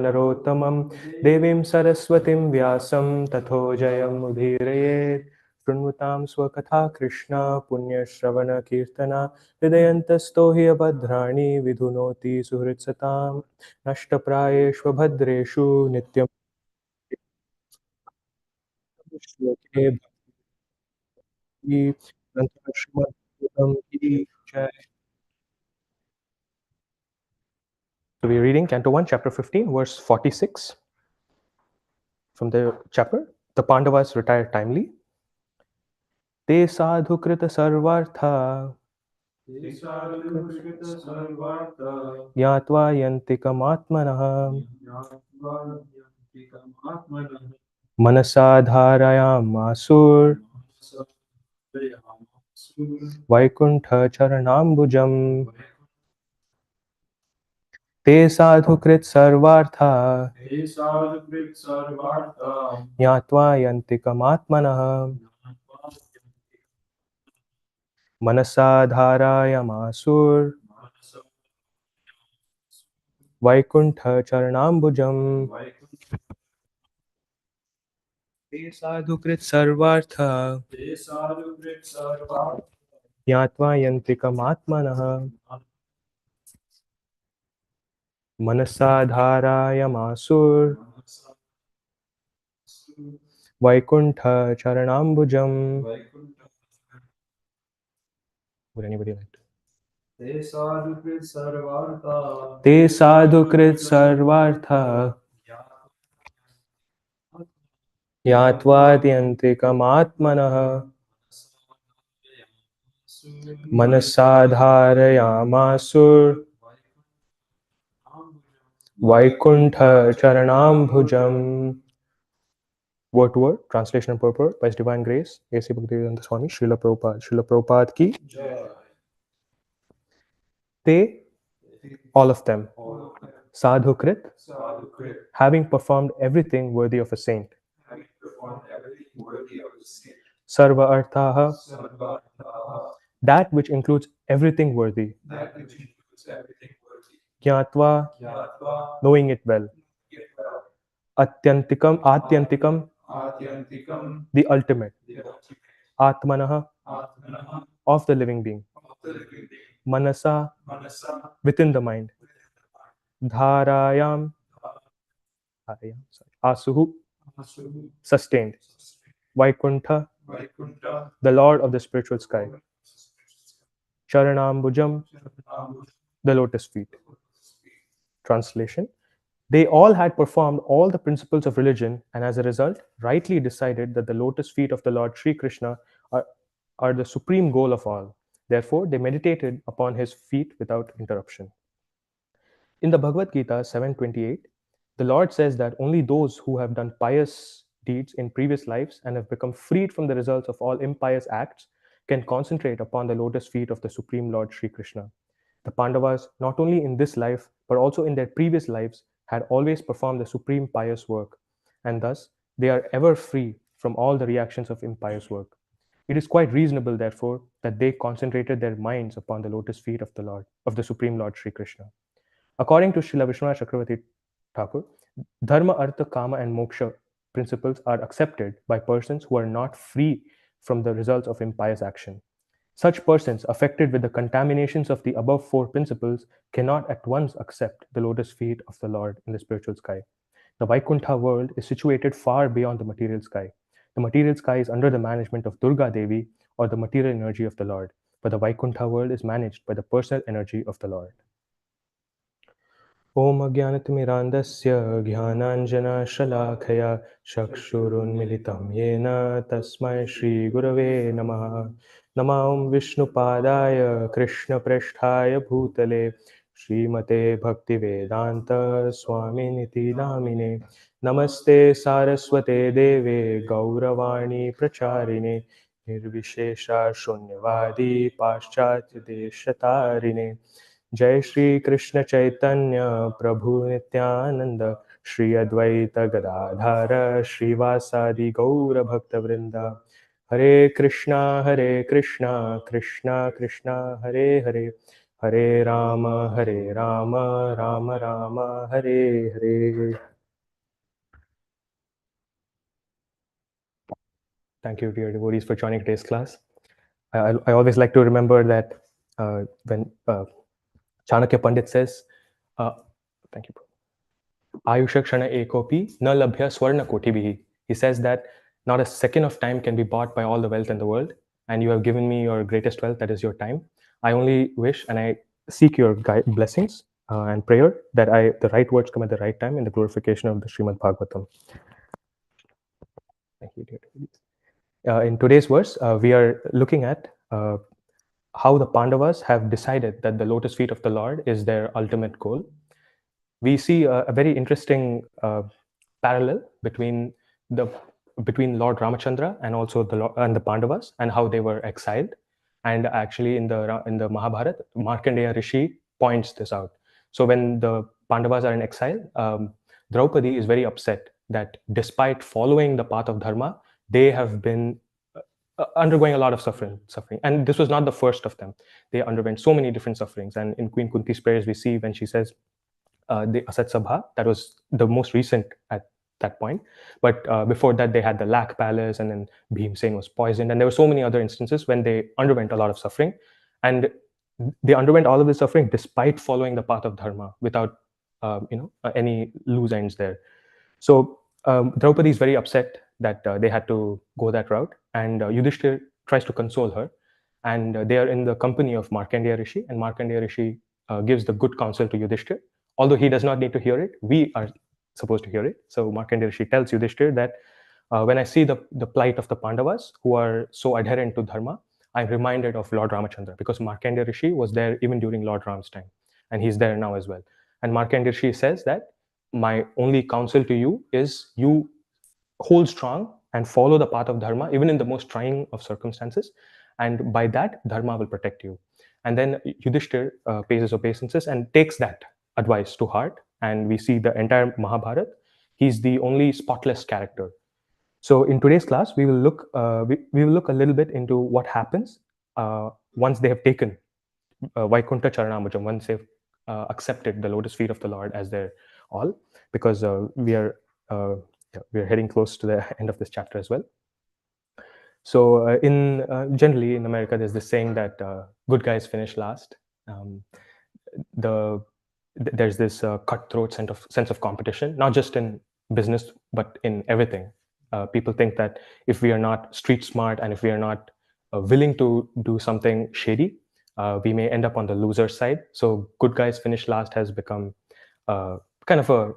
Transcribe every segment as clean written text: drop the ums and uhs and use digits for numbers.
नरोत्तमं देवीं सरस्वतीं व्यासं ततो जयमुदीरयेत्। शृण्वतां स्वकथा कृष्ण पुण्यश्रवणकीर्तना हृदयन्तस्थो हि अभद्राणि विधुनोति सुहृत्सतां नष्टप्रायेष्व भद्रेषु नित्यं श्लोके भक्ति श्रीमद् की जय। So we're reading Canto 1, Chapter 15, verse 46 from the chapter. The Pandavas retired timely. Te sadhu krita sarvartha ज्ञात्वा यन्तिकमात्मनः मनसा धारयामासुर् वैकुण्ठचरणाम्बुजम् ते साधुकृत् सर्वार्था ज्ञात्वा यन्तिकमात्मनः मनसा धारयामासुर् वैकुण्ठचरणाम्बुजम् ते साधुकृत् सर्वार्था ज्ञात्वा यन्तिकमात्मनः मनसा धारयामासुर् वैकुण्ठचरणाम्बुजम्. Would anybody like to? ते साधुकृत् सर्वार्था ज्ञात्वात्यन्तिकमात्मनः मनसा धारयामासुर् वैकुण्ठचरणाम्बुजम्. Word to word, translation and purport by His Divine Grace, A.C. Bhaktivedanta Swami, Srila Prabhupada. Srila Prabhupada ki. They, all of them. Sadhukrit, having performed everything worthy of a saint. Sarva arthaha, that which includes everything worthy. Jnatva, knowing it well. Atyantikam, the ultimate. Atmanaha, of the living being. Manasa, within the mind. Dharayam, asuhu, sustained. Vaikuntha, the Lord of the spiritual sky. Charanambujam, the lotus feet. Translation: they all had performed all the principles of religion and as a result rightly decided that the lotus feet of the Lord Sri Krishna are the supreme goal of all. Therefore, they meditated upon his feet without interruption. In the Bhagavad Gita 7:28, the Lord says that only those who have done pious deeds in previous lives and have become freed from the results of all impious acts can concentrate upon the lotus feet of the Supreme Lord Sri Krishna. The Pandavas, not only in this life but also in their previous lives, had always performed the supreme pious work, and thus they are ever free from all the reactions of impious work. It is quite reasonable, therefore, that they concentrated their minds upon the lotus feet of the Lord, of the Supreme Lord Sri Krishna. According to Srila Vishwanath Chakravarti Thakur, Dharma, Artha, Kama, and Moksha principles are accepted by persons who are not free from the results of impious action. Such persons affected with the contaminations of the above four principles cannot at once accept the lotus feet of the Lord in the spiritual sky. The Vaikuntha world is situated far beyond the material sky. The material sky is under the management of Durga Devi, or the material energy of the Lord, but the Vaikuntha world is managed by the personal energy of the Lord. Om Ajnanatimirandasya Jnananjana-shalakaya Chakshurunmilitam Yena Tasmai Shri Gurave Namaha. Namah Vishnupadaya Krishna Preshthaya Bhutale Srimate Bhaktivedanta Swaminiti Namine. Namaste Saraswate Deve Gauravani Pracharine Nirvishesha Shunyavadi Paschatya Deshatarine. जय श्री कृष्ण चैतन्य प्रभु नित्यानंद श्री अद्वैत गदाधर श्रीवासादि गौर भक्त वृंदा. हरे Krishna Krishna Krishna Hare Hare Hare Rama, Hare Rama, Rama Rama, Hare Hare. Thank you, dear devotees, for joining today's class. I always like to remember that when Chanakya Pandit says, thank you, Ayusha Kshana Ekopi na labhya swarna kotibhi. He says that not a second of time can be bought by all the wealth in the world, and you have given me your greatest wealth, that is your time. I only wish and I seek your blessings and prayer that the right words come at the right time in the glorification of the Srimad Bhagavatam. Thank you, dear devotees. In today's verse, we are looking at how the Pandavas have decided that the lotus feet of the Lord is their ultimate goal. We see a very interesting parallel between Lord Ramachandra and also the Pandavas, and how they were exiled. And actually, in the Mahabharata, Markandeya Rishi points this out. So when the Pandavas are in exile, Draupadi is very upset that despite following the path of dharma, they have been undergoing a lot of suffering. And this was not the first of them. They underwent so many different sufferings. And in Queen Kunti's prayers, we see when she says, the Asat Sabha, that was the most recent at that point. But before that, they had the Lac Palace, and then Bhimsen was poisoned. And there were so many other instances when they underwent a lot of suffering. And they underwent all of this suffering despite following the path of dharma without any loose ends there. So Draupadi is very upset that they had to go that route. And Yudhishthir tries to console her. And they are in the company of Markandeya Rishi. And Markandeya Rishi gives the good counsel to Yudhishthir. Although he does not need to hear it, we are supposed to hear it. So Markandeya Rishi tells Yudhishthir that when I see the plight of the Pandavas who are so adherent to dharma, I'm reminded of Lord Ramachandra, because Markandeya Rishi was there even during Lord Ram's time, and he's there now as well. And Markandeya Rishi says that my only counsel to you is you hold strong and follow the path of dharma, even in the most trying of circumstances. And by that, dharma will protect you. And then Yudhishthir pays his obeisances and takes that advice to heart. And we see the entire Mahabharata. He's the only spotless character. So in today's class, we will look we will look a little bit into what happens once they have taken Vaikuntha Charanamujam, once they've accepted the lotus feet of the Lord as their all, because we are heading close to the end of this chapter as well. So generally in America, there's this saying that good guys finish last. There's this cutthroat sense of competition, not just in business, but in everything. People think that if we are not street smart and if we are not willing to do something shady, we may end up on the loser side. So good guys finish last has become kind of a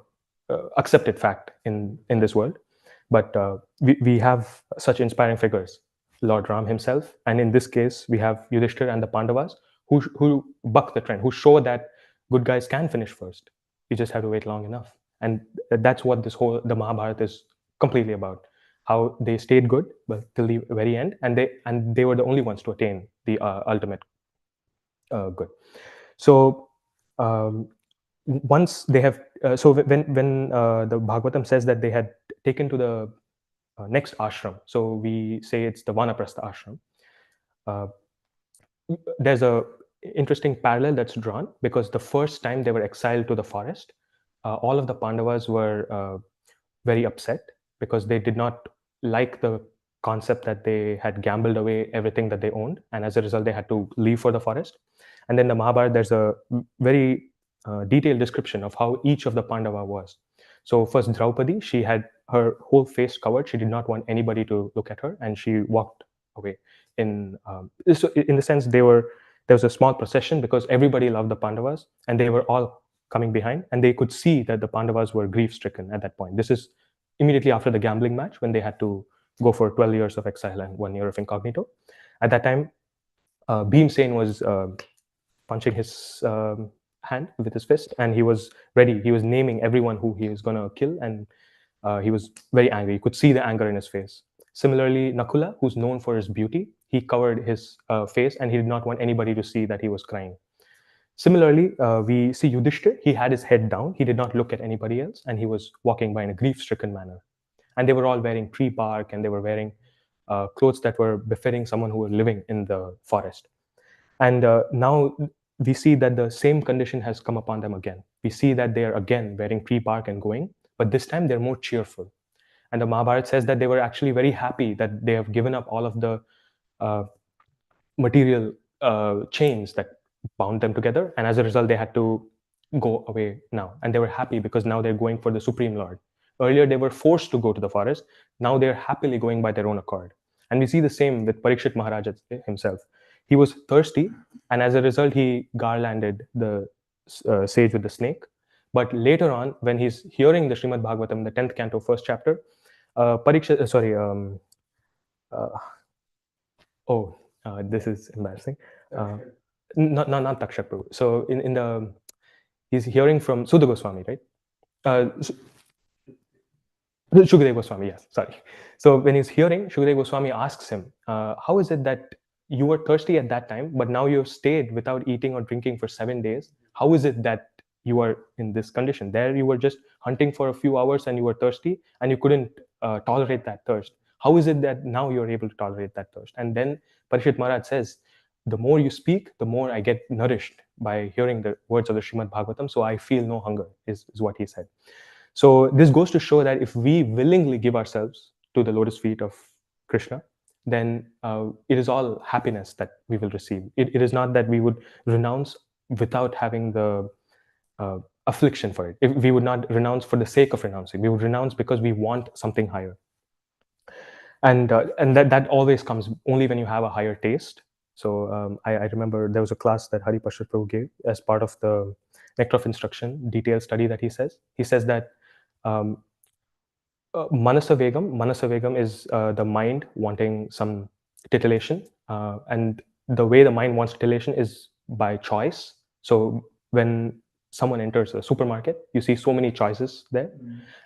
accepted fact in this world. But we have such inspiring figures, Lord Ram himself, and in this case, we have Yudhishthir and the Pandavas who buck the trend, who show that good guys can finish first. You just have to wait long enough. And that's what the Mahabharata is completely about. How they stayed good but till the very end, and they were the only ones to attain the ultimate good. So once they have, so when the Bhagavatam says that they had taken to the next ashram, so we say it's the Vanaprastha ashram. There's a interesting parallel that's drawn, because the first time they were exiled to the forest, all of the Pandavas were very upset because they did not like the concept that they had gambled away everything that they owned, and as a result they had to leave for the forest. And then the Mahabharata, there's a very detailed description of how each of the Pandava was. So first Draupadi, she had her whole face covered. She did not want anybody to look at her, and she walked away. In the sense, there was a small procession because everybody loved the Pandavas, and they were all coming behind, and they could see that the Pandavas were grief-stricken at that point. This is immediately after the gambling match, when they had to go for 12 years of exile and 1 year of incognito. At that time, Bhimsen was punching his hand with his fist, and he was ready. He was naming everyone who he was going to kill, and he was very angry. You could see the anger in his face. Similarly, Nakula, who's known for his beauty, he covered his face, and he did not want anybody to see that he was crying. Similarly, we see Yudhishthir. He had his head down. He did not look at anybody else, and he was walking by in a grief-stricken manner. And they were all wearing tree bark, and they were wearing clothes that were befitting someone who was living in the forest. And now we see that the same condition has come upon them again. We see that they are again wearing tree bark and going, but this time they're more cheerful. And the Mahabharata says that they were actually very happy that they have given up all of the uh, material chains that bound them together, and as a result they had to go away now, and they were happy because now they're going for the Supreme Lord. Earlier they were forced to go to the forest, now they're happily going by their own accord. And we see the same with Parikshit Maharaj himself. He was thirsty, and as a result he garlanded the sage with the snake. But later on, when he's hearing the Srimad Bhagavatam, the 10th canto, first chapter, Parikshit, uh, this is embarrassing. Not Takshak Prabhu. So in the, he's hearing from Sudha Goswami, right? Shukadeva Goswami, yes, sorry. So when he's hearing, Shukadeva Goswami asks him, how is it that you were thirsty at that time, but now you've stayed without eating or drinking for 7 days? How is it that you are in this condition? There you were just hunting for a few hours and you were thirsty and you couldn't tolerate that thirst. How is it that now you're able to tolerate that thirst? And then Parishit Maharaj says, the more you speak, the more I get nourished by hearing the words of the Srimad Bhagavatam, so I feel no hunger, is what he said. So this goes to show that if we willingly give ourselves to the lotus feet of Krishna, then it is all happiness that we will receive. It is not that we would renounce without having the affliction for it. If we would not renounce for the sake of renouncing, we would renounce because we want something higher. And that always comes only when you have a higher taste. So I remember there was a class that Hari Pashut Prabhu gave as part of the Nectar of Instruction detailed study that he says. He says that Manasavegam is the mind wanting some titillation, and the way the mind wants titillation is by choice. So when someone enters a supermarket, you see so many choices there,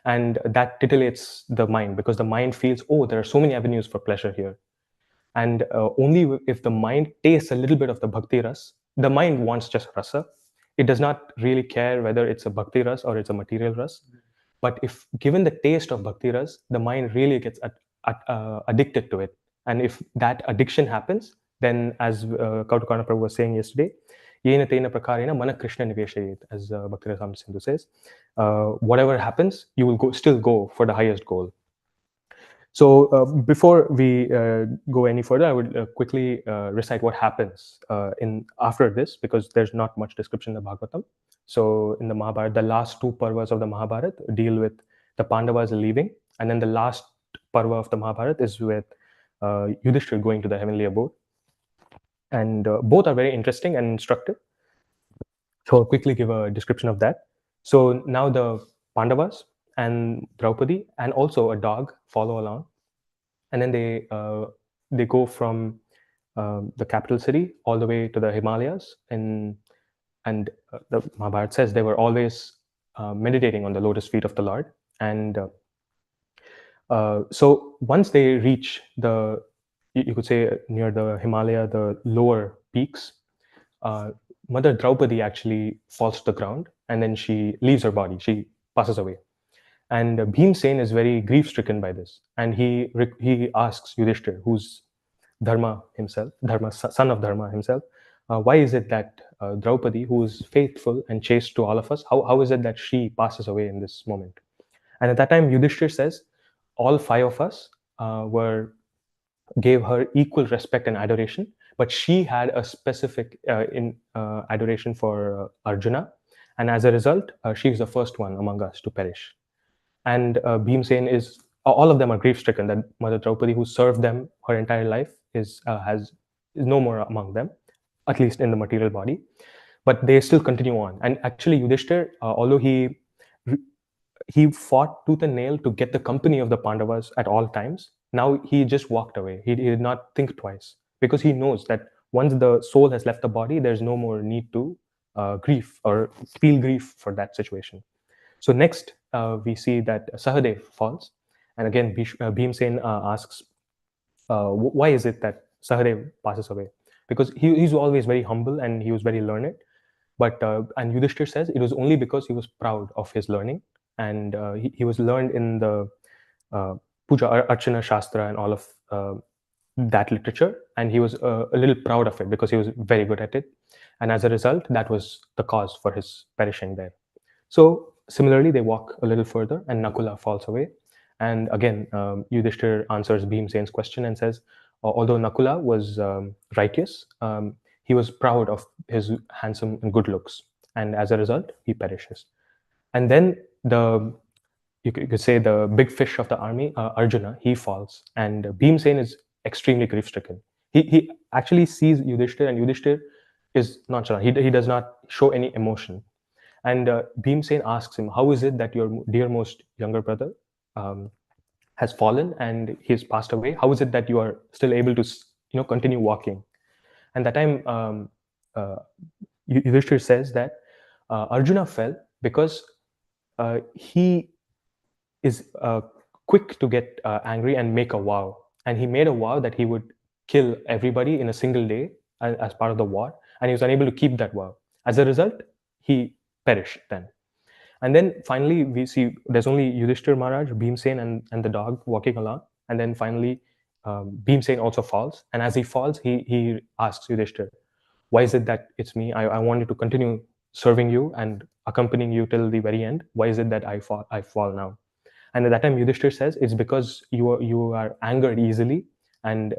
and that titillates the mind because the mind feels, oh, there are so many avenues for pleasure here. And only if the mind tastes a little bit of the bhakti ras, the mind wants just rasa. It does not really care whether it's a bhakti ras or it's a material ras. But if given the taste of bhakti ras, the mind really gets addicted to it. And if that addiction happens, then as Kautukana Prabhu was saying yesterday, yena tena prakarena mana Krishna niveshayet, as Bhakti Rasam Sindhu says, whatever happens, you will still go for the highest goal. So before we go any further, I would quickly recite what happens after this, because there's not much description in the Bhagavatam. So in the Mahabharata, the last two parvas of the Mahabharata deal with the Pandavas leaving, and then the last parva of the Mahabharata is with Yudhishthira going to the heavenly abode. And both are very interesting and instructive. So I'll quickly give a description of that. So now the Pandavas and Draupadi and also a dog follow along, and then they go from the capital city all the way to the Himalayas, and the Mahabharata says they were always meditating on the lotus feet of the Lord. And so once they reach the, you could say near the Himalaya, the lower peaks, Mother Draupadi actually falls to the ground, and then she leaves her body. She passes away. And Bhimsen is very grief-stricken by this, and he asks Yudhishthir, who's Dharma himself, son of Dharma himself, why is it that Draupadi, who is faithful and chaste to all of us, how is it that she passes away in this moment? And at that time, Yudhishthir says, all five of us gave her equal respect and adoration, but she had a specific adoration for Arjuna, and as a result, she is the first one among us to perish. And Bhimsen is, all of them are grief-stricken that Mother Draupadi, who served them her entire life, is no more among them, at least in the material body. But they still continue on. And actually, Yudhishthir, although he fought tooth and nail to get the company of the Pandavas at all times, now he just walked away. He did not think twice, because he knows that once the soul has left the body, there's no more need to grieve or feel grief for that situation. So next, we see that Sahadev falls. And again, Bhimsen asks, why is it that Sahadev passes away? Because he's always very humble and he was very learned. But and Yudhishthir says it was only because he was proud of his learning, and he was learned in the Puja Archana Shastra and all of that literature, and he was a little proud of it because he was very good at it. And as a result, that was the cause for his perishing there. So similarly, they walk a little further, and Nakula falls away. And again, Yudhishthir answers Bhimsen's question and says, although Nakula was righteous, he was proud of his handsome and good looks, and as a result, he perishes. And then you could say the big fish of the army, Arjuna, he falls, and Bhimsen is extremely grief-stricken. He actually sees Yudhishthir, and Yudhishthir is nonchalant. He does not show any emotion. And Bhimsen asks him, "How is it that your dearmost younger brother has fallen and he has passed away? How is it that you are still able to, continue walking?" And that time, Yudhishthir says that Arjuna fell because he is quick to get angry and make a vow. And he made a vow that he would kill everybody in a single day as part of the war, and he was unable to keep that vow. As a result, he perished then. And then finally, we see there's only Yudhishthir Maharaj, Bhimsen, and the dog walking along. And then finally, Bhimsen also falls. And as he falls, he asks Yudhishthir, "Why is it that it's me? I wanted to continue serving you and accompanying you till the very end. Why is it that I fall now?" And at that time, Yudhishthir says, "It's because you are angered easily, and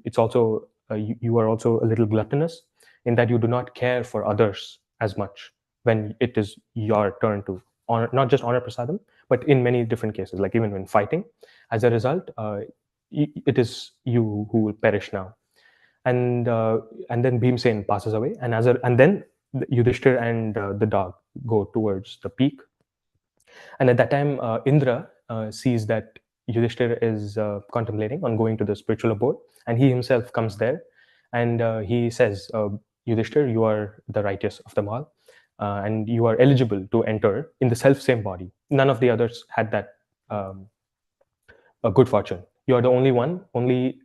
it's also you are also a little gluttonous in that you do not care for others as much when it is your turn to honor, not just honor prasadam, but in many different cases, like even when fighting. As a result, it is you who will perish now." And then Bhimsen passes away, and then Yudhishthir and the dog go towards the peak. And at that time, Indra sees that Yudhishthir is contemplating on going to the spiritual abode, and he himself comes there, and he says, "Yudhishthir, you are the righteous of them all, and you are eligible to enter in the self-same body. None of the others had that a good fortune. You are the only one, only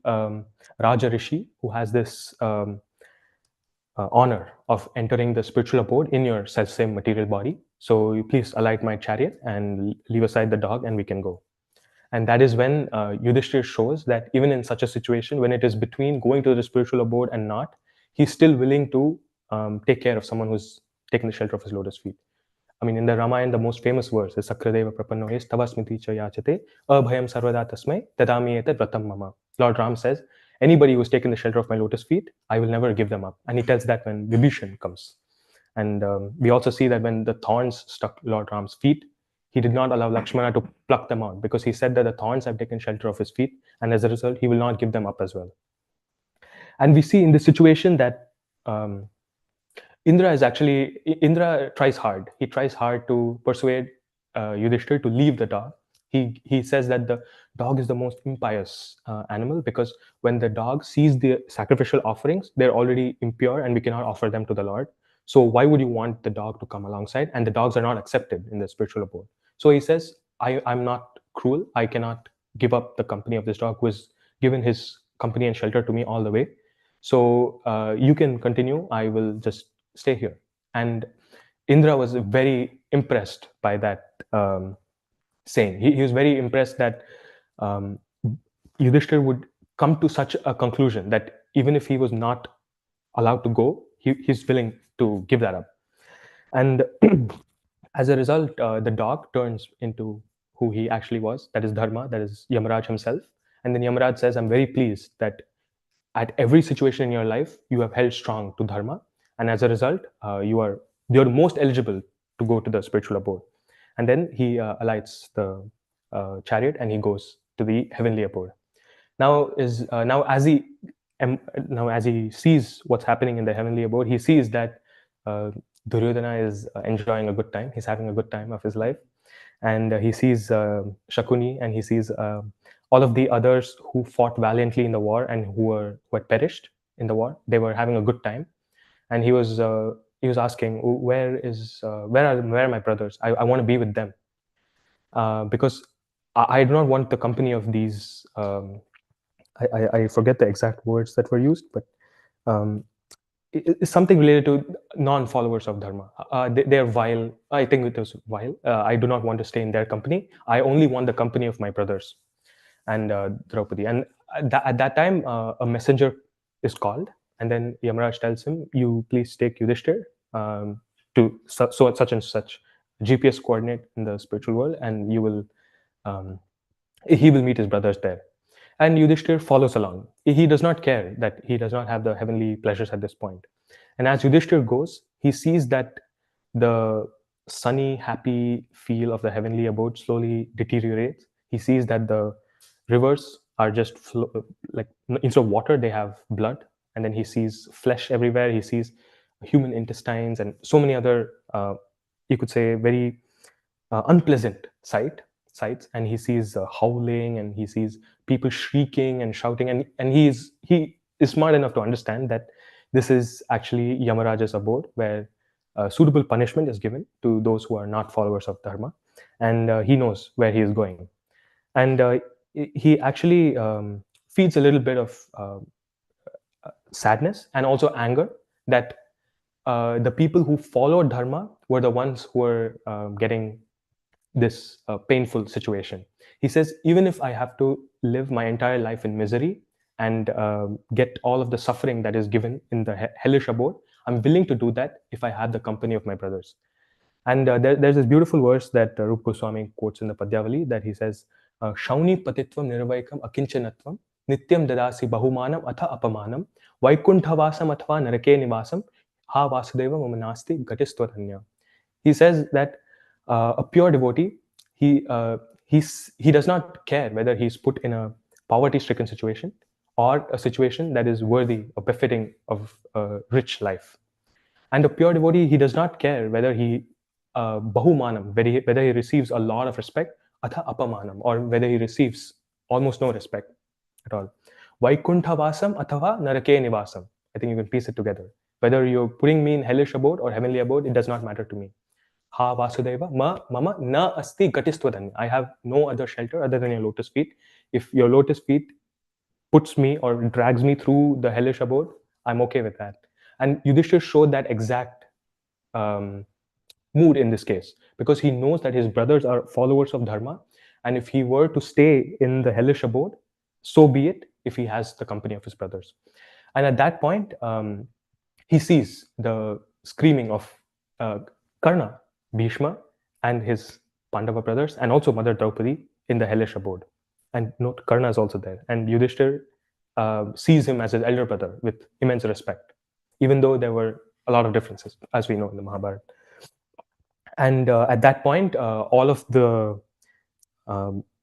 Raja Rishi who has this honor of entering the spiritual abode in your self-same material body. So you please alight my chariot and leave aside the dog, and we can go." And that is when Yudhishthir shows that even in such a situation, when it is between going to the spiritual abode and not, he's still willing to take care of someone who's taken the shelter of his lotus feet. I mean, in the Ramayana, the most famous verse is Sakradeva Prapanno is Tavasmiti cha yachate abhayam sarvada tasmai tadami etat vratam mama. Lord Ram says, "Anybody who's taken the shelter of my lotus feet, I will never give them up." And he tells that when Vibhishan comes. And we also see that when the thorns struck Lord Ram's feet, he did not allow Lakshmana to pluck them out because he said that the thorns have taken shelter of his feet, and as a result, he will not give them up as well. And we see in this situation that Indra tries hard. He tries hard to persuade Yudhishthir to leave the dog. He says that the dog is the most impious animal because when the dog sees the sacrificial offerings, they're already impure and we cannot offer them to the Lord. So why would you want the dog to come alongside? And the dogs are not accepted in the spiritual abode. So he says, I'm not cruel. I cannot give up the company of this dog who has given his company and shelter to me all the way. So you can continue. I will just stay here. And Indra was very impressed by that saying. He was very impressed that Yudhishthir would come to such a conclusion that even if he was not allowed to go, he's willing to give that up. And as a result, the dog turns into who he actually was. That is Dharma, that is Yamaraj himself. And then Yamaraj says, "I'm very pleased that at every situation in your life, you have held strong to Dharma. And as a result, you're most eligible to go to the spiritual abode." And then he alights the chariot and he goes to the heavenly abode. Now as he sees what's happening in the heavenly abode, he sees that Duryodhana is enjoying a good time. He's having a good time of his life, and he sees Shakuni, and he sees all of the others who fought valiantly in the war and who had perished in the war. They were having a good time, and he was asking, where are my brothers? I want to be with them because I do not want the company of these. I forget the exact words that were used, but it's something related to non-followers of Dharma. They're vile. I think it was vile. I do not want to stay in their company. I only want the company of my brothers and Draupadi. And at that time, a messenger is called, and then Yamaraj tells him, "You please take Yudhishthir to such and such GPS coordinate in the spiritual world, and you will he will meet his brothers there." And Yudhishthir follows along. He does not care that he does not have the heavenly pleasures at this point. And as Yudhishthir goes, he sees that the sunny, happy feel of the heavenly abode slowly deteriorates. He sees that the rivers are just like, instead of water, they have blood. And then he sees flesh everywhere. He sees human intestines and so many other, you could say, very unpleasant sights. And he sees howling, and he sees people shrieking and shouting. And he is smart enough to understand that this is actually Yamaraja's abode, where suitable punishment is given to those who are not followers of dharma. And he knows where he is going. And he actually feels a little bit of sadness and also anger that the people who followed dharma were the ones who were getting this painful situation. He says, even if I have to live my entire life in misery and get all of the suffering that is given in the hellish abode, I'm willing to do that if I have the company of my brothers. And there's this beautiful verse that Rupa Goswami quotes in the Padyavali, that he says, Shauni patitvam nirvaikam akinchanatvam nityam dadasi bahumanam atha apamanam vaikunthavasam athva narake nivasam ha vasudeva mamanasti gatistvaranya. He says that a pure devotee, he does not care whether he's put in a poverty-stricken situation or a situation that is worthy or befitting of a rich life. And a pure devotee, he does not care whether he bahumanam, whether he receives a lot of respect, atha apamanam, or whether he receives almost no respect at all. Vaikunthavasam athava narake nivasam. I think you can piece it together. Whether you're putting me in hellish abode or heavenly abode, it does not matter to me. Ha Vasudeva ma mama na asti gatistvadan. I have no other shelter other than your lotus feet. If your lotus feet puts me or drags me through the hellish abode, I'm okay with that. And Yudhishthir showed that exact mood in this case, because he knows that his brothers are followers of dharma, and if he were to stay in the hellish abode, so be it, if he has the company of his brothers. And at that point, he sees the screaming of Karna, Bhishma, and his Pandava brothers, and also Mother Draupadi in the hellish abode. And note, Karna is also there. And Yudhishthir sees him as his elder brother with immense respect, even though there were a lot of differences, as we know in the Mahabharata. And at that point, all of the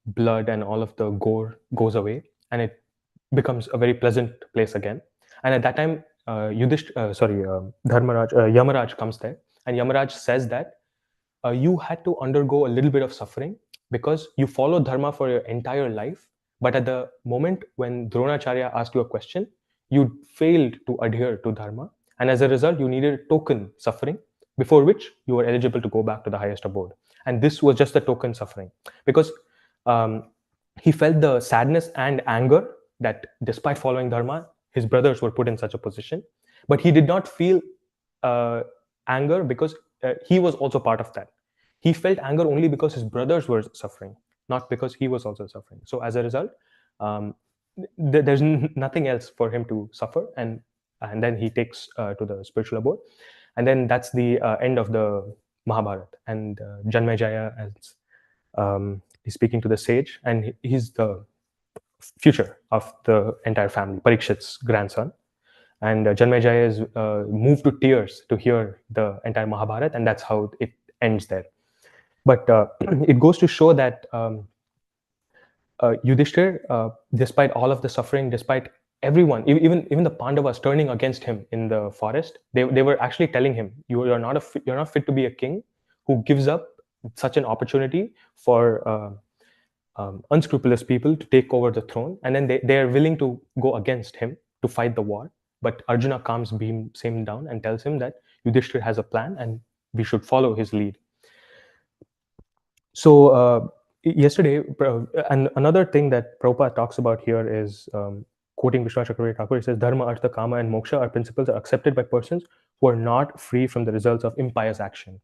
blood and all of the gore goes away, and it becomes a very pleasant place again. And at that time, Yamaraj comes there, and Yamaraj says that you had to undergo a little bit of suffering because you followed dharma for your entire life, but at the moment when Dronacharya asked you a question, you failed to adhere to dharma, and as a result, you needed token suffering, before which you were eligible to go back to the highest abode. And this was just the token suffering, because he felt the sadness and anger that despite following dharma, his brothers were put in such a position. But he did not feel anger because he was also part of that. He felt anger only because his brothers were suffering, not because he was also suffering. So as a result, there's nothing else for him to suffer, and then he takes to the spiritual abode. And then that's the end of the Mahabharata. And Janmejaya is speaking to the sage, and he's the future of the entire family, Parikshit's grandson. And Janmejaya is moved to tears to hear the entire Mahabharata, and that's how it ends there. But it goes to show that Yudhishthir, despite all of the suffering, despite everyone, even the Pandavas turning against him in the forest, they were actually telling him, you're not fit to be a king who gives up such an opportunity for unscrupulous people to take over the throne. And then they are willing to go against him to fight the war. But Arjuna calms him down and tells him that Yudhishthir has a plan and we should follow his lead. So yesterday, and another thing that Prabhupada talks about here is quoting Vishwanath Chakravarti Thakur. He says, Dharma, Artha, Kama, and Moksha are principles that are accepted by persons who are not free from the results of impious action.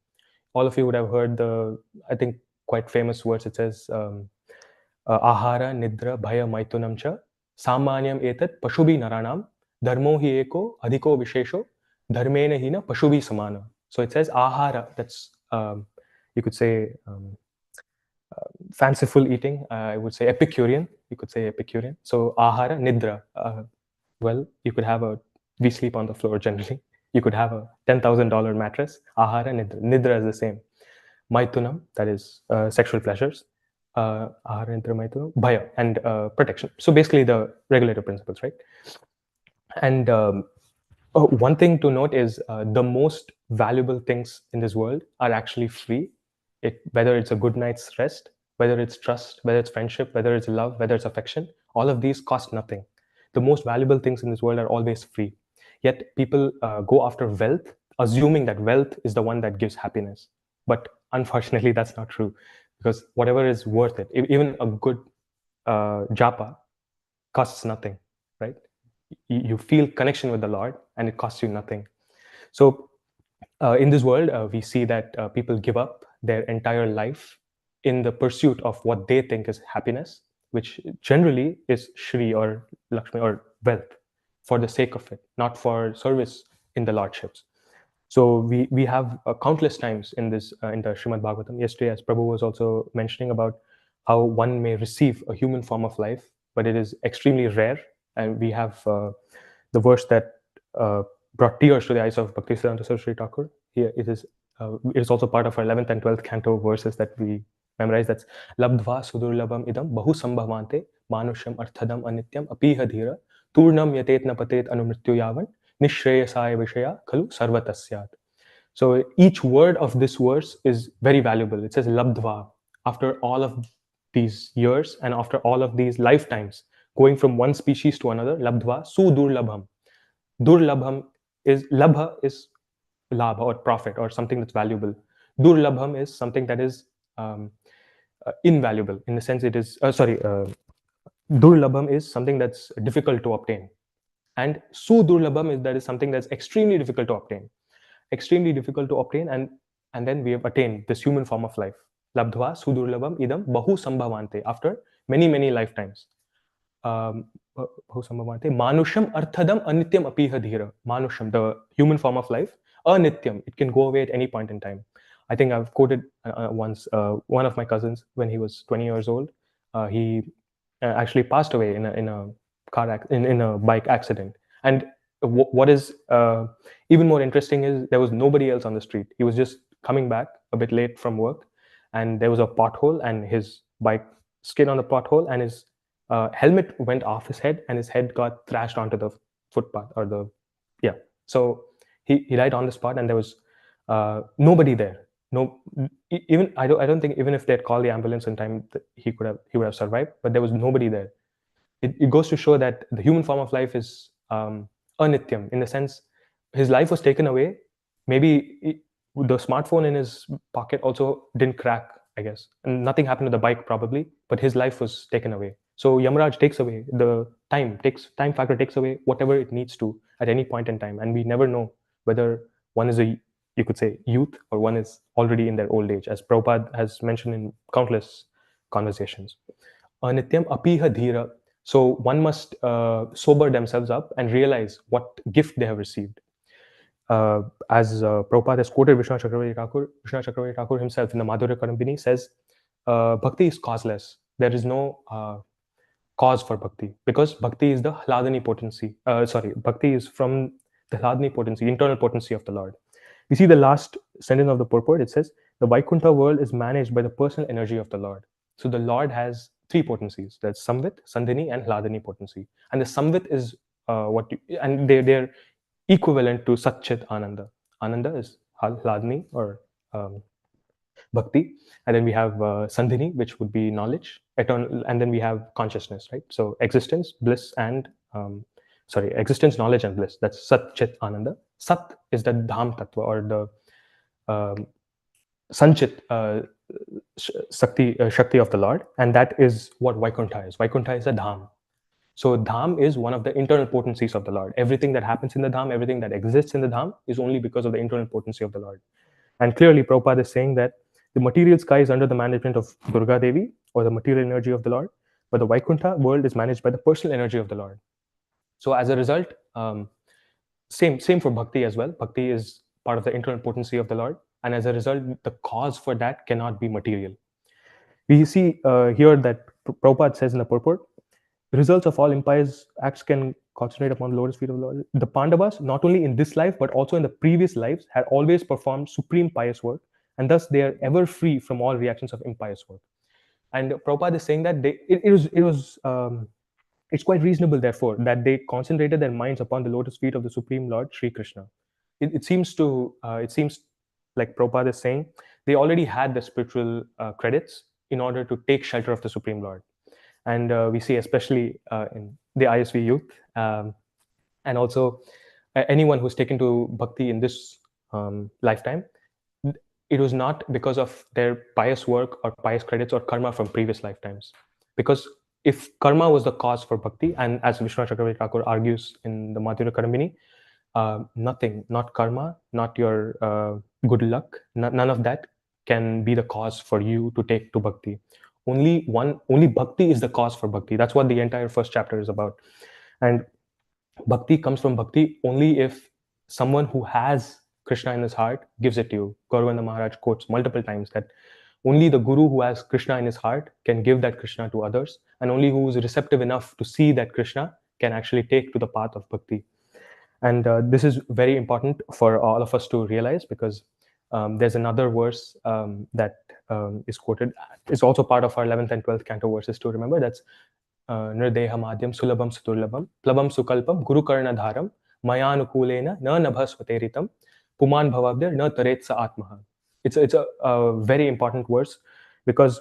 All of you would have heard the, I think, quite famous words. It says, Ahara, Nidra, Bhaya, Maitunam cha, Samanyam etat pashubi naranam dharmo hi eko adhiko vishesho dharmena hina pashubi samana. So it says ahara, that's you could say fanciful eating. I would say Epicurean. You could say Epicurean. So ahara, nidra. Well, you could have we sleep on the floor generally. You could have a $10,000 mattress. Ahara, nidra. Nidra is the same. Maitunam, that is sexual pleasures. Ahara, nidra, maitunam. Bhaya, and protection. So basically the regulative principles, right? And one thing to note is the most valuable things in this world are actually free. Whether it's a good night's rest, whether it's trust, whether it's friendship, whether it's love, whether it's affection, all of these cost nothing. The most valuable things in this world are always free. Yet people go after wealth, assuming that wealth is the one that gives happiness. But unfortunately, that's not true, because whatever is worth it, even a good japa costs nothing, right? You feel connection with the Lord, and it costs you nothing. So in this world, we see that people give up their entire life in the pursuit of what they think is happiness, which generally is Shri or Lakshmi or wealth, for the sake of it, not for service in the lordships. So we have countless times in this in the Srimad Bhagavatam. Yesterday, as Prabhu was also mentioning about how one may receive a human form of life, but it is extremely rare. And we have the verse that brought tears to the eyes of Bhaktisiddhanta Saraswati Thakur. Here it is also part of our 11th and 12th canto verses that we memorize. That's labdva sudurlabam idam bahu sambhavante manusham arthadam anityam apiha dhira turnam yatetna patet anumrityu yavan nishreyasaya vishaya khalu sarvatasyat. So each word of this verse is very valuable. It says labdva. After all of these years and after all of these lifetimes, going from one species to another, labdva sudurlabham. Durlabham is labha is labha or profit or something that's valuable. Durlabham is something that is invaluable in the sense it is durlabham is something that's difficult to obtain, and sudurlabham is something that's extremely difficult to obtain, and then we have attained this human form of life. Labdhva sudurlabham idam bahu sambhavante, after many lifetimes. Manusham arthadam anityam apiha dhira. Manusham, the human form of life, anityam, it can go away at any point in time. I think I've quoted once one of my cousins when he was 20 years old. He actually passed away in a in a bike accident. And what is even more interesting is there was nobody else on the street. He was just coming back a bit late from work, and there was a pothole, and his bike skid on the pothole, and his helmet went off his head, and his head got thrashed onto the footpath or the So he died on the spot, and there was nobody there. No, even I don't think even if they'd called the ambulance in time, he would have survived. But there was nobody there. It goes to show that the human form of life is anityam, in the sense his life was taken away. Maybe the smartphone in his pocket also didn't crack, I guess, and nothing happened to the bike probably, but his life was taken away. So Yamaraj takes away the time factor, takes away whatever it needs to at any point in time, and we never know whether one is you could say youth, or one is already in their old age, as Prabhupada has mentioned in countless conversations. Anityam apiha dhira. So one must sober themselves up and realize what gift they have received. As Prabhupada has quoted Vishal Chakravarti Thakur himself in the Madhurya Karambini says, Bhakti is causeless. There is no cause for Bhakti, because Bhakti is the Hladani potency. Bhakti is from the Hladani potency, internal potency of the Lord. We see the last sentence of the purport. It says, the Vaikuntha world is managed by the personal energy of the Lord. So the Lord has three potencies. That's Samvit, Sandhini, and Hladani potency. And the Samvit is and they're equivalent to Satchit Ananda. Ananda is Hladani or Bhakti. And then we have Sandhini, which would be knowledge, eternal, and then we have consciousness, right? So existence, bliss, and existence, knowledge, and bliss. That's Sat Chit Ananda. Sat is the Dham Tattva, or the Sanchit Shakti of the Lord, and that is what Vaikuntha is. Vaikuntha is a Dham. So Dham is one of the internal potencies of the Lord. Everything that happens in the Dham, everything that exists in the Dham is only because of the internal potency of the Lord. And clearly Prabhupada is saying that the material sky is under the management of Durga Devi, or the material energy of the Lord. but the Vaikuntha world is managed by the personal energy of the Lord. So as a result, same for bhakti as well. Bhakti is part of the internal potency of the Lord, and as a result, the cause for that cannot be material. We see here that Prabhupada says in the purport, results of all impious acts can concentrate upon the lotus feet of the Lord. The Pandavas, not only in this life but also in the previous lives, had always performed supreme pious work, and thus they are ever free from all reactions of impious work. And Prabhupada is saying that it's quite reasonable, therefore, that they concentrated their minds upon the lotus feet of the Supreme Lord Sri Krishna. It seems like Prabhupada is saying they already had the spiritual credits in order to take shelter of the Supreme Lord. And we see especially in the ISV youth, and also anyone who's taken to bhakti in this lifetime, it was not because of their pious work or pious credits or karma from previous lifetimes. Because if karma was the cause for bhakti, and as Vishnu Chakravarti Thakur argues in the Madhurya Karambini, nothing, not karma, not your good luck, none of that can be the cause for you to take to bhakti. Only bhakti is the cause for bhakti. That's what the entire first chapter is about. And bhakti comes from bhakti only if someone who has Krishna in his heart gives it to you. Gaurvanda Maharaj quotes multiple times that only the guru who has Krishna in his heart can give that Krishna to others, and only who is receptive enough to see that Krishna can actually take to the path of bhakti. And this is very important for all of us to realize, because there's another verse that is quoted. It's also part of our 11th and 12th canto verses to remember. That's Nirdeha Madhyam Sulabham Suturlabham Plabam Sukalpam Guru Karna Dharam Mayanukulena Na Nabhasvateritam Puman Bhavabdir Na Taretsa Atmaha. It's a very important verse, because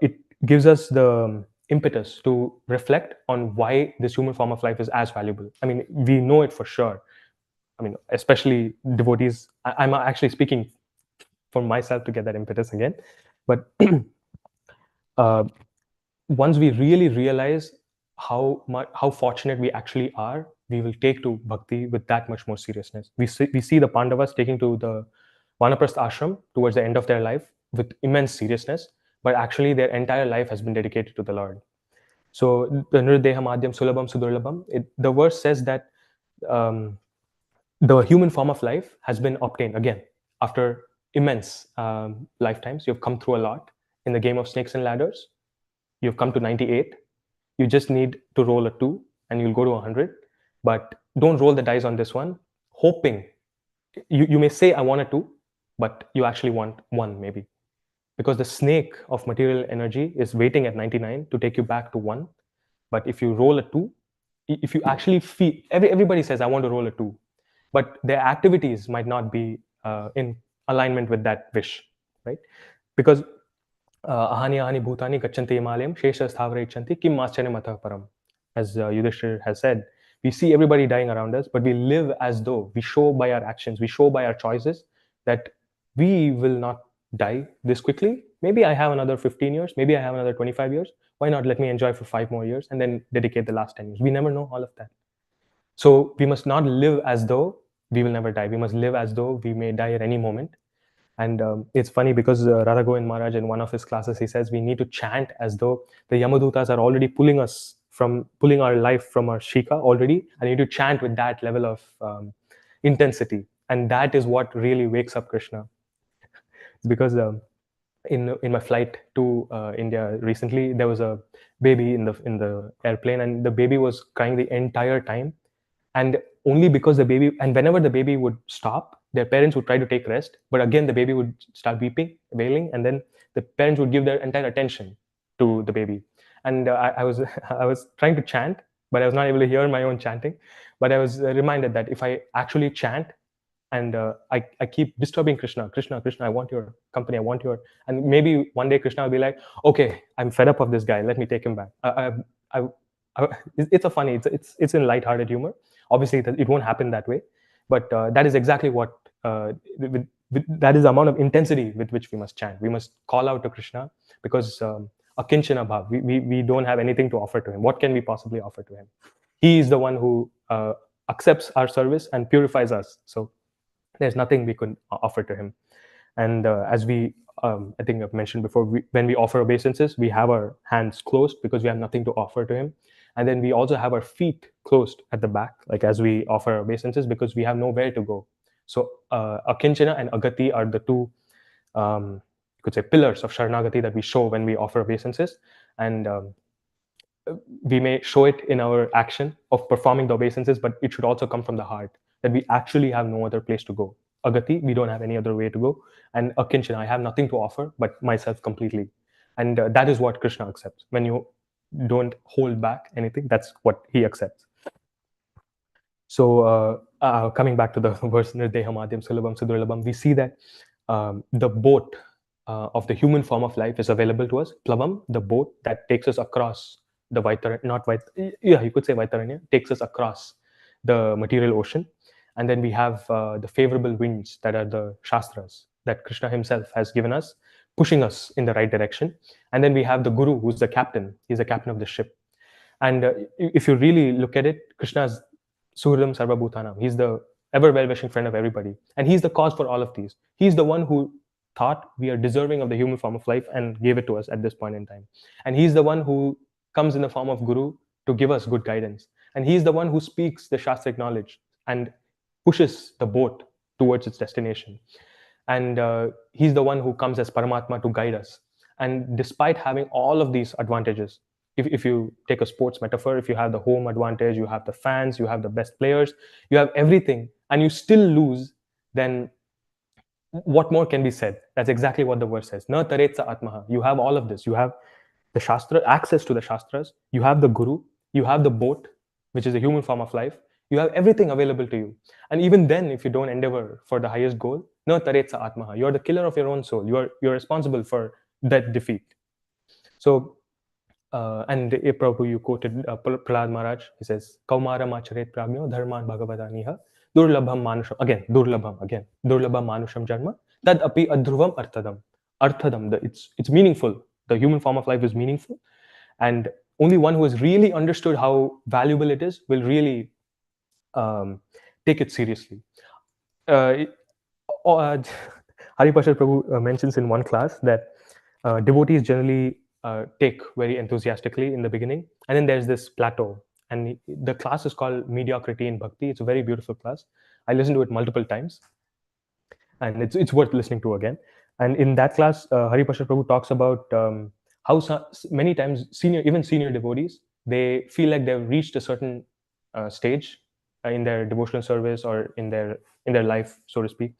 it gives us the impetus to reflect on why this human form of life is as valuable. I mean, we know it for sure. I mean, especially devotees. I'm actually speaking for myself to get that impetus again. But once we really realize how fortunate we actually are, we will take to bhakti with that much more seriousness. We see the Pandavas taking to the Vanaprastha ashram towards the end of their life with immense seriousness, but actually their entire life has been dedicated to the Lord. So the Nirdeha Madhyam Sulabham Sudurlabham, the verse says that the human form of life has been obtained again after immense lifetimes. You've come through a lot in the game of snakes and ladders. You've come to 98. You just need to roll a 2 and you'll go to 100. But don't roll the dice on this one, hoping. You may say, I want a 2, but you actually want 1 maybe. Because the snake of material energy is waiting at 99 to take you back to 1. But if you roll a 2, if you actually feel, everybody says, I want to roll a 2. But their activities might not be in alignment with that wish, right? Because ahani ahani bhutani gachanti himalayam shesha sthavara ichanti kim maschane matah param. As Yudhishthir has said, we see everybody dying around us, but we live as though, we show by our actions, we show by our choices that we will not die this quickly. Maybe I have another 15 years, maybe I have another 25 years. Why not let me enjoy for 5 more years and then dedicate the last 10 years? We never know all of that. So we must not live as though we will never die. We must live as though we may die at any moment. And it's funny because Radha Govind Maharaj, in one of his classes, he says we need to chant as though the Yamadutas are already pulling our life from our shika already. And you need to chant with that level of intensity. And that is what really wakes up Krishna. Because in my flight to India recently, there was a baby in the airplane, and the baby was crying the entire time. And only because whenever the baby would stop, their parents would try to take rest, but again the baby would start weeping, wailing, and then the parents would give their entire attention to the baby. And I was trying to chant, but I was not able to hear my own chanting. But I was reminded that if I actually chant and I keep disturbing Krishna, I want your company, I want your, and maybe one day Krishna will be like, okay, I'm fed up of this guy, let me take him back. It's a funny, it's in light-hearted humor. Obviously, it won't happen that way, but that is exactly what that is the amount of intensity with which we must chant. We must call out to Krishna, because akinchana bhav, we don't have anything to offer to him. What can we possibly offer to him? He is the one who accepts our service and purifies us. So there's nothing we could offer to him. And as we I think I've mentioned before, when we offer obeisances, we have our hands closed because we have nothing to offer to him. And then we also have our feet closed at the back, like as we offer obeisances, because we have nowhere to go. So akinchana and agati are the two, you could say, pillars of sharanagati that we show when we offer obeisances. And we may show it in our action of performing the obeisances, but it should also come from the heart, that we actually have no other place to go. Agati, we don't have any other way to go. And akinchana, I have nothing to offer but myself completely. And that is what Krishna accepts. When you don't hold back anything, that's what he accepts. So coming back to the verse, Nirdehamadyam Sulabham Sudurlabham, we see that the boat of the human form of life is available to us. Plavam, the boat that takes us across the Vaitaranya, not Vaitaranya, yeah, you could say Vaitaranya, takes us across the material ocean. And then we have the favorable winds that are the Shastras that Krishna himself has given us, pushing us in the right direction. And then we have the Guru, who's the captain. He's the captain of the ship. And if you really look at it, Krishna's Suhridam Sarvabhutanam. He's the ever well-wishing friend of everybody. And he's the cause for all of these. He's the one who thought we are deserving of the human form of life and gave it to us at this point in time. And he's the one who comes in the form of Guru to give us good guidance. And he's the one who speaks the Shastric knowledge and pushes the boat towards its destination. And he's the one who comes as Paramatma to guide us. And despite having all of these advantages, if you take a sports metaphor, if you have the home advantage, you have the fans, you have the best players, you have everything, and you still lose, then what more can be said? That's exactly what the verse says. Na taretsa atmaha. You have all of this. You have the Shastra, access to the Shastras. You have the Guru. You have the boat, which is a human form of life. You have everything available to you. And even then, if you don't endeavor for the highest goal, na taretsa atmaha. You're the killer of your own soul. You're responsible for that defeat. So, and Prabhu, you quoted Prahlad Maharaj. He says, Kaumara macharet pragyo dharman bhagavataniha durlabham manusham. Again, durlabham manusham janma tad api adhruvam arthadam. Arthadam, it's meaningful. The human form of life is meaningful. And only one who has really understood how valuable it is will really take it seriously. Haripashar Prabhu mentions in one class that devotees generally take very enthusiastically in the beginning, and then there's this plateau. And the class is called Mediocrity in Bhakti. It's a very beautiful class. I listened to it multiple times, and it's worth listening to again. And in that class, Haripashar Prabhu talks about how many times even senior devotees, they feel like they've reached a certain stage in their devotional service or in their life, so to speak.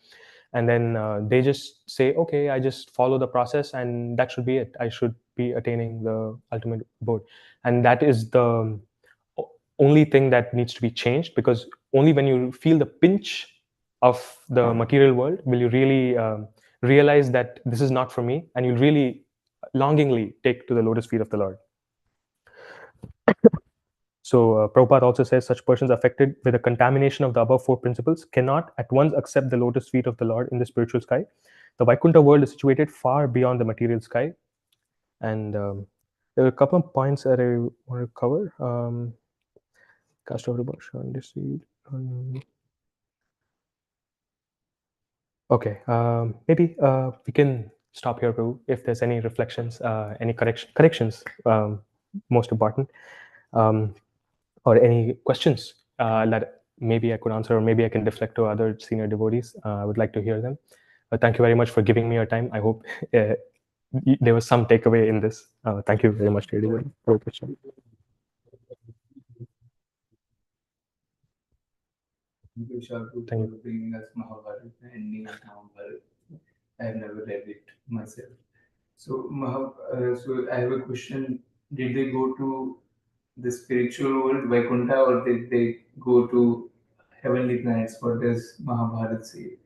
And then they just say, okay, I just follow the process and that should be it. I should be attaining the ultimate board. And that is the only thing that needs to be changed, because only when you feel the pinch of the material world will you really realize that this is not for me, and you'll really longingly take to the lotus feet of the Lord. So Prabhupada also says such persons affected with a contamination of the above four principles cannot at once accept the lotus feet of the Lord in the spiritual sky. The Vaikuntha world is situated far beyond the material sky. And there are a couple of points that I want to cover. Cast over the deceived. Okay, maybe we can stop here, Prabhu, if there's any reflections, any corrections, most important. Or any questions that maybe I could answer, or maybe I can deflect to other senior devotees. I would like to hear them. Thank you very much for giving me your time. I hope there was some takeaway in this. Thank you very much, dear devotee, for your question. Thank you, Vishal, for bringing us Mahabharata and Neil Mahabharata. I have never read it myself. So, so I have a question. Did they go to the spiritual world, Vaikuntha, or did they go to heavenly planets? What does Mahabharata say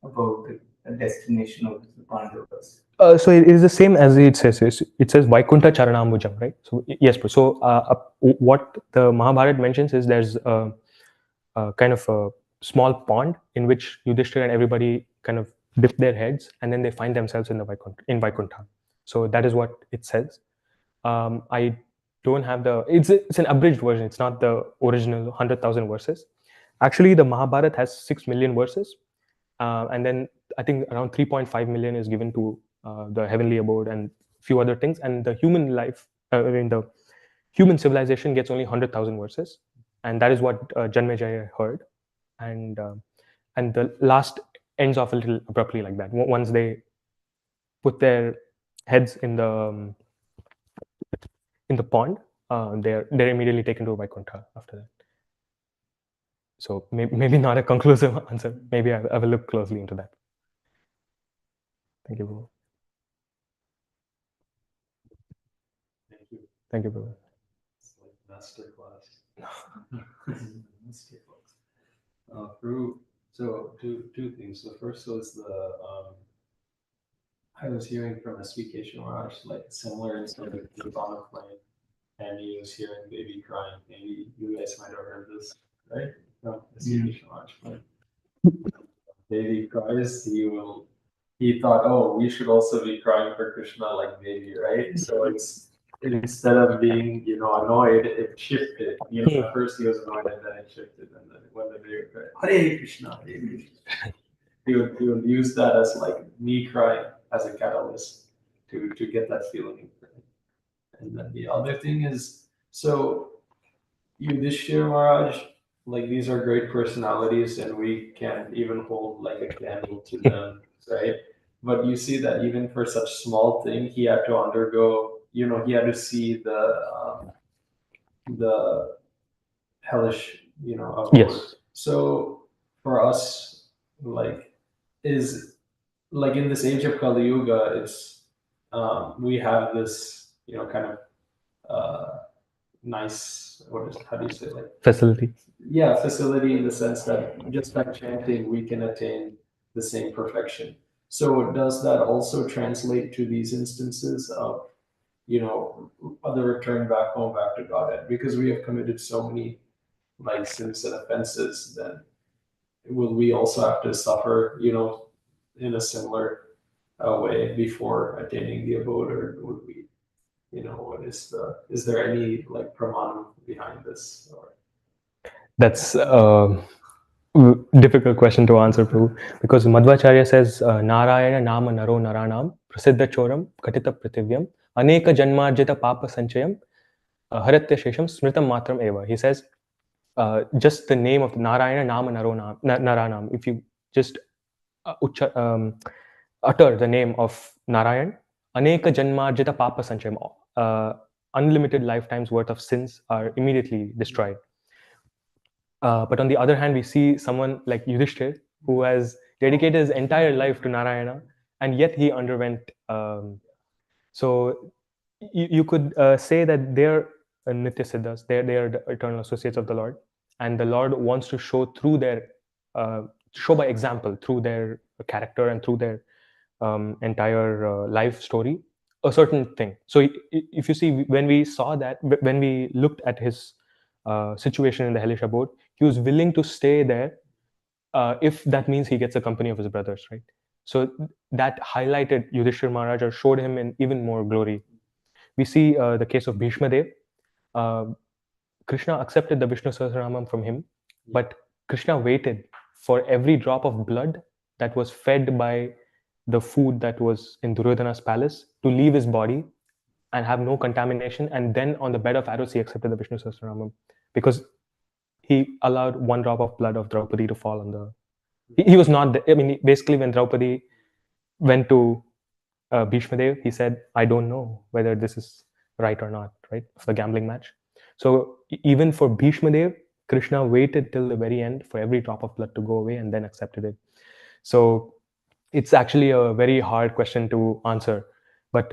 about the destination of the Pandavas? So it is the same as it says. It says Vaikuntha Charanambujam, right? So yes. So what the Mahabharata mentions is there's a kind of a small pond in which Yudhishthira and everybody kind of dip their heads, and then they find themselves in the Vaikuntha. So that is what it says. I don't have it's an abridged version. It's not the original 100,000 verses. Actually, the Mahabharata has 6 million verses, and then I think around 3.5 million is given to the heavenly abode, and few other things. And the human life, the human civilization gets only 100,000 verses, and that is what Janmejaya heard. And the last ends off a little abruptly like that. Once they put their heads in the pond, they're immediately taken to Vaikuntha after that. So maybe not a conclusive answer. Maybe I will look closely into that. Thank you, Bro. Thank you. Thank you, Bro. It's like masterclass. Masterclass. Through so two things. The first was I was hearing from SVK Maharaj like similar instead of the on a plane, and he was hearing baby crying. Maybe you guys might have heard this, right? From SVK Maharaj. Baby cries, he thought, oh, we should also be crying for Krishna like baby, right? So it's instead of being, annoyed, it shifted. At first he was annoyed and then it shifted. And then when the baby cried, Hare Krishna, Hare Krishna. He would use that as like me crying as a catalyst to get that feeling. And then the other thing is, so Yudhishthira Maharaj, like these are great personalities and we can't even hold like a candle to them, right? But you see that even for such small thing, he had to undergo, he had to see the hellish, abode. Yes. So for us, like, is like in this age of Kali Yuga, it's we have this, kind of nice, how do you say, like Facility. Yeah, facility in the sense that just by chanting we can attain the same perfection. So does that also translate to these instances of, the return back home, back to Godhead? Because we have committed so many like sins and offenses, then will we also have to suffer, in a similar way before attaining the abode, or would we, what is there any like pramanam behind this? Or That's a difficult question to answer, Prabhu, because Madhvacharya says, Narayana nama naro naranam prasiddha choram katita prativyam aneka janmarjita papa sanchayam haratya shesham smritam matram eva. He says, just the name of Narayana nama naro naranam, if you just utter the name of Narayan, aneka janmarjita papa sanchayam, unlimited lifetimes worth of sins are immediately destroyed. But on the other hand, we see someone like Yudhishthir who has dedicated his entire life to Narayana, and yet he underwent. So you could say that they're Nitya Siddhas, they're the eternal associates of the Lord, and the Lord wants to show through their show by example through their character and through their entire life story a certain thing. So if you see, when we saw that, when we looked at his situation in the hellish abode, he was willing to stay there if that means he gets the company of his brothers, right? So that highlighted Yudhishthira Maharaj or showed him in even more glory. We see the case of Bhishma Dev. Krishna accepted the Vishnu Sahasranamam from him, but Krishna waited for every drop of blood that was fed by the food that was in Duryodhana's palace to leave his body and have no contamination. And then on the bed of arrows, he accepted the Vishnu Sahasranamam because he allowed one drop of blood of Draupadi to fall on the. He was not. I mean, basically, when Draupadi went to Bhishma Dev, he said, "I don't know whether this is right or not." Right, of the gambling match. So even for Bhishma Dev, Krishna waited till the very end for every drop of blood to go away and then accepted it. So it's actually a very hard question to answer, but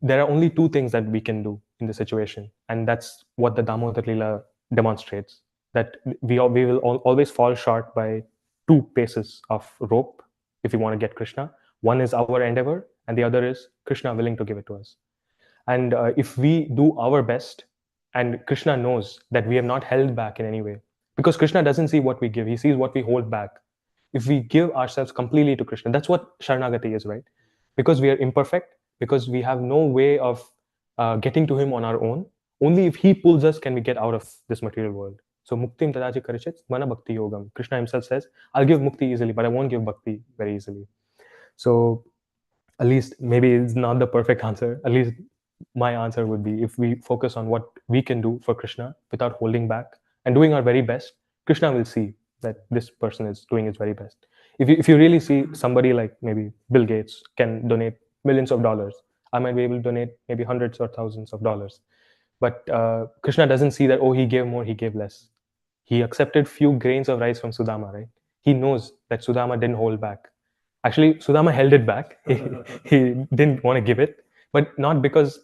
there are only two things that we can do in the situation, and that's what the Damodar Leela demonstrates. That we will always fall short by two paces of rope if we want to get Krishna. One is our endeavor, and the other is Krishna willing to give it to us. And if we do our best, and Krishna knows that we have not held back in any way, because Krishna doesn't see what we give, he sees what we hold back. If we give ourselves completely to Krishna, that's what Sharanagati is, right? Because we are imperfect, because we have no way of getting to him on our own. Only if he pulls us can we get out of this material world. So muktim tadaji karichit mana bhakti yogam. Krishna himself says, I'll give mukti easily, but I won't give bhakti very easily. So at least maybe it's not the perfect answer. At least my answer would be, if we focus on what we can do for Krishna without holding back and doing our very best, Krishna will see that this person is doing his very best. If you really see somebody like maybe Bill Gates can donate millions of dollars, I might be able to donate maybe hundreds or thousands of dollars. But Krishna doesn't see that, oh, he gave more, he gave less. He accepted few grains of rice from Sudama, right? He knows that Sudama didn't hold back. Actually, Sudama held it back. He didn't want to give it, but not because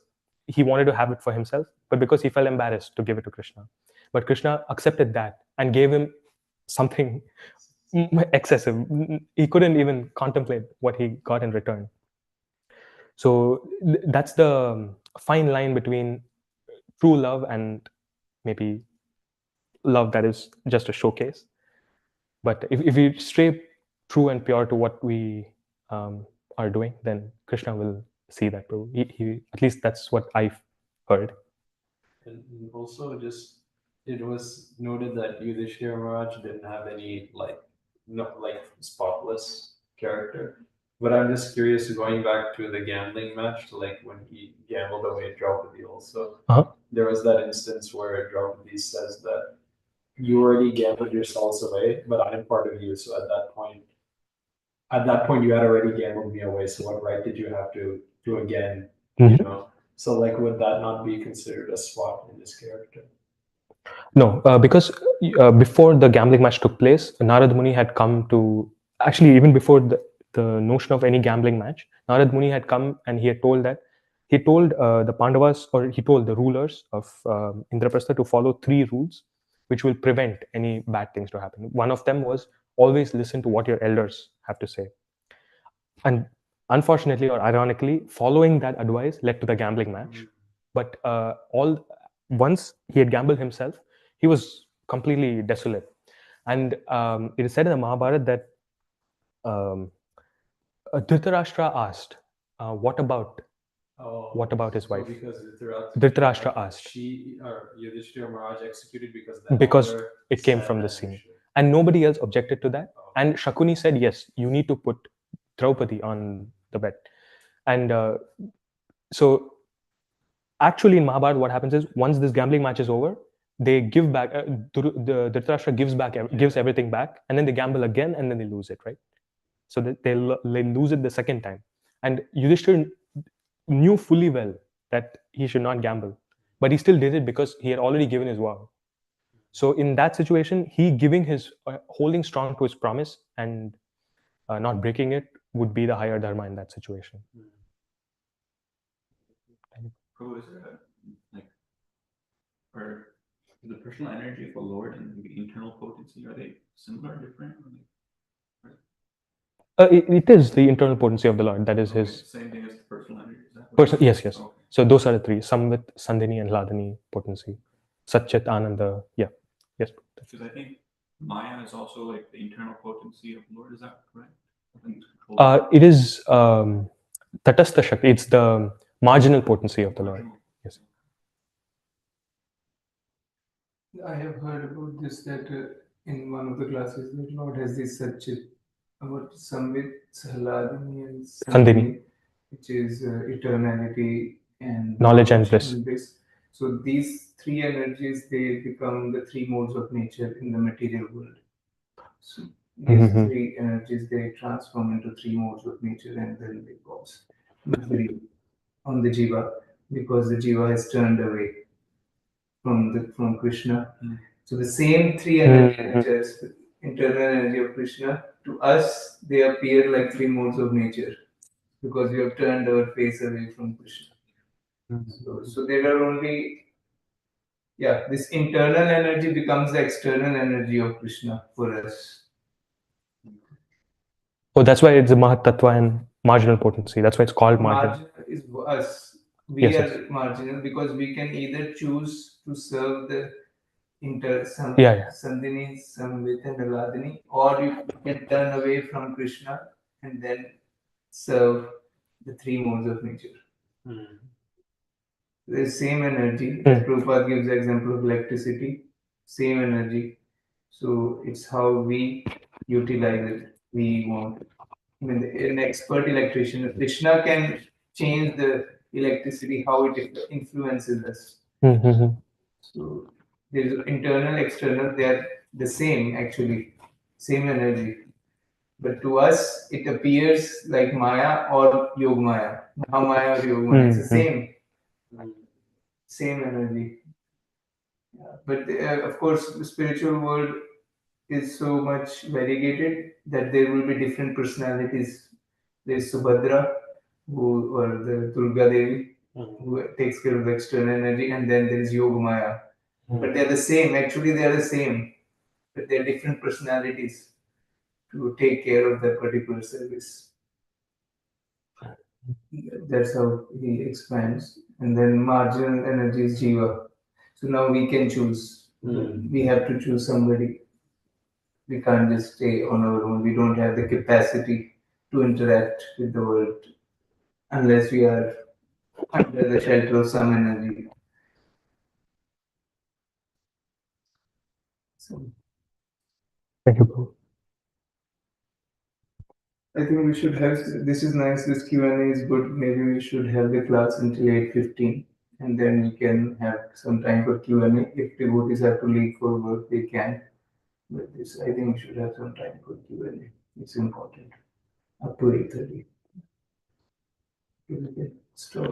he wanted to have it for himself, but because he felt embarrassed to give it to Krishna. But Krishna accepted that and gave him something excessive. He couldn't even contemplate what he got in return. So that's the fine line between true love and maybe love that is just a showcase. But if we stray true and pure to what we are doing, then Krishna will see that too. He at least that's what I've heard. And also, just it was noted that Yudhishthira Maharaj didn't have any spotless character. But I'm just curious, going back to the gambling match, like when he gambled away Draupadi also, there was that instance where Draupadi says that you already gambled yourselves away, but I'm part of you. So at that point, you had already gambled me away. So what right did you have to do again? You know? So like, would that not be considered a swap in this character? No, because before the gambling match took place, Narad Muni had come to, actually even before the notion of any gambling match, Narad Muni had come and he told the Pandavas, or he told the rulers of Indraprastha to follow 3 rules which will prevent any bad things to happen. One of them was always listen to what your elders have to say. And unfortunately or ironically, following that advice led to the gambling match. But once he had gambled himself, he was completely desolate. And it is said in the Mahabharata that Dhritarashtra asked, what about his wife? Because Dhritarashtra asked. Yudhishthira Maharaj executed because it came from the scene. And nobody else objected to that. And Shakuni said, yes, you need to put Draupadi on the bet. And so actually in Mahabharata, what happens is, once this gambling match is over, they give back, the Dhritarashtra gives everything back, and then they gamble again, and then they lose it, right? So they lose it the second time. And Yudhishthira knew fully well that he should not gamble, but he still did it because he had already given his vow. So in that situation, he holding strong to his promise and not breaking it would be the higher dharma in that situation. Prabhu, is there or the personal energy of the Lord and the internal potency, are they similar or different? It is the internal potency of the Lord. That is his. Same thing as the personal energy. Yes. Okay. So those are the 3: Samvit, Sandhini, and Hladini potency. Satchit, Ananda. Yeah. Yes. Because I think Maya is also like the internal potency of the Lord. Is that correct? It is Tatastha Shakti. It's the marginal potency of the Lord. Yes. I have heard about this, that in one of the classes, the Lord has this Satchit, about Samvit, Hladini, and Sandhini, which is eternality and knowledge and bliss. So these 3 energies, they become the 3 modes of nature in the material world. So these 3 energies, they transform into 3 modes of nature, and then they pause on the jiva, because the jiva is turned away from Krishna. So the same 3 energies, internal energy of Krishna, to us they appear like 3 modes of nature, because we have turned our face away from Krishna. So there are only, this internal energy becomes the external energy of Krishna for us. Oh, that's why it's a Mahat Tattva and marginal potency. That's why it's called marginal. Marginal is us. We are marginal because we can either choose to serve the Sandhini, Samvit, and Hladini, or you can turn away from Krishna and then serve the 3 modes of nature. The same energy, as Prabhupada gives the example of electricity, same energy. So it's how we utilize it, we want. I mean, an expert electrician. Krishna can change the electricity, how it influences us. So there is internal, external. They are the same actually, same energy. But to us, it appears like Maya or Yog Maya. Mahamaya or Yog Maya. It's the same energy. Yeah. But of course, the spiritual world is so much variegated that there will be different personalities. There's Subhadra, or the Durga Devi, who takes care of the external energy, and then there is Yoga Maya. But they're the same. Actually, they are the same, but they're different personalities to take care of that particular service. That's how he expands. And then marginal energy is Jiva. So now we can choose. We have to choose somebody. We can't just stay on our own. We don't have the capacity to interact with the world unless we are under the shelter of some energy. So Thank you, Prabhu. I think we should have. This is nice. This Q&A is good. Maybe we should have the class until 8:15, and then we can have some time for Q&A. If devotees have to leave for work, they can. But this, I think we should have some time for Q&A. It's important. Up to 8:30.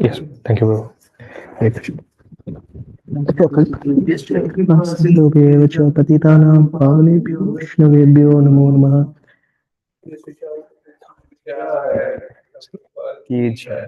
Yes, thank you, Prabhu. Hare Krishna. पतितानां पावनेभ्यो वैष्णवेभ्यो नमो नमः की जय।